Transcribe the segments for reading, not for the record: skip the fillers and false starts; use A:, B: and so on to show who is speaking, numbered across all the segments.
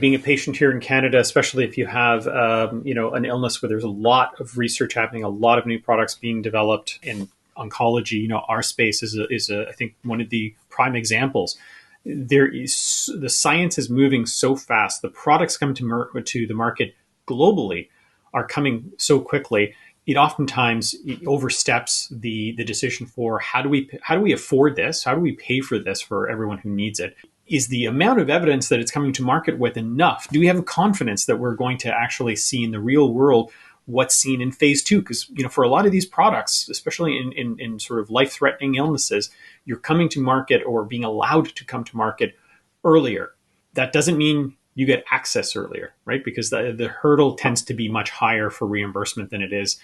A: Being a patient here in Canada, especially if you have an illness where there's a lot of research happening, a lot of new products being developed in oncology, our space is I think one of the prime examples. The science is moving so fast. The products coming to the market globally are coming so quickly. It oftentimes oversteps the decision for how do we afford this? How do we pay for this for everyone who needs it? Is the amount of evidence that it's coming to market with enough? Do we have confidence that we're going to actually see in the real world what's seen in phase 2? Because for a lot of these products, especially in sort of life-threatening illnesses, you're coming to market or being allowed to come to market earlier. That doesn't mean you get access earlier, right? Because the hurdle tends to be much higher for reimbursement than it is,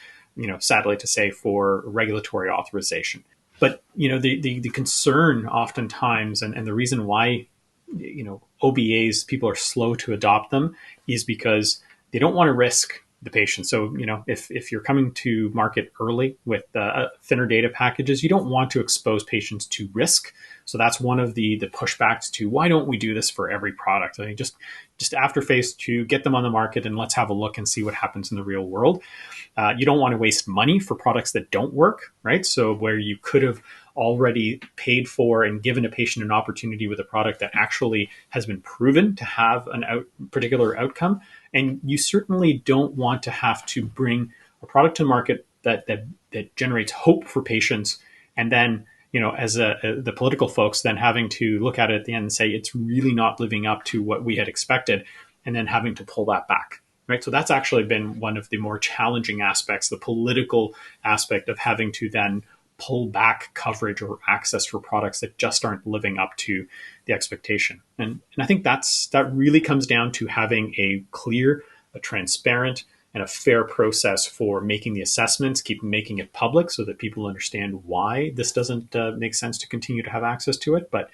A: sadly to say, for regulatory authorization. But the concern oftentimes, and the reason why OBAs, people are slow to adopt them, is because they don't want to risk the patient. So, if you're coming to market early with thinner data packages, you don't want to expose patients to risk. So that's one of the pushbacks to why don't we do this for every product? I mean, just after phase 2, get them on the market and let's have a look and see what happens in the real world. You don't want to waste money for products that don't work, right? So where you could have already paid for and given a patient an opportunity with a product that actually has been proven to have particular outcome. And you certainly don't want to have to bring a product to market that generates hope for patients, and then as the political folks then having to look at it at the end and say it's really not living up to what we had expected, and then having to pull that back. Right. So that's actually been one of the more challenging aspects, the political aspect of having to then pull back coverage or access for products that just aren't living up to the expectation. And I think that really comes down to having a clear, a transparent, and a fair process for making the assessments, keep making it public so that people understand why this doesn't make sense to continue to have access to it. But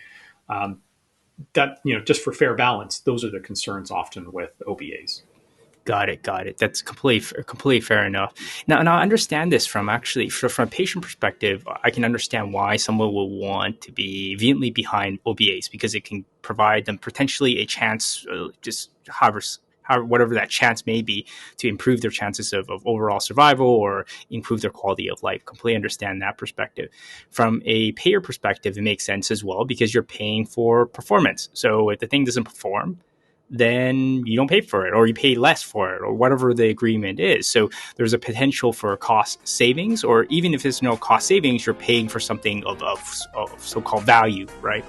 A: just for fair balance, those are the concerns often with OBAs.
B: Got it. That's completely fair enough. Now, and I understand this from a patient perspective. I can understand why someone will want to be vehemently behind OBAs, because it can provide them potentially a chance, whatever that chance may be, to improve their chances of overall survival or improve their quality of life. Completely understand that perspective. From a payer perspective, it makes sense as well, because you're paying for performance. So if the thing doesn't perform, then you don't pay for it, or you pay less for it, or whatever the agreement is. So there's a potential for cost savings, or even if there's no cost savings, you're paying for something of so-called value, right?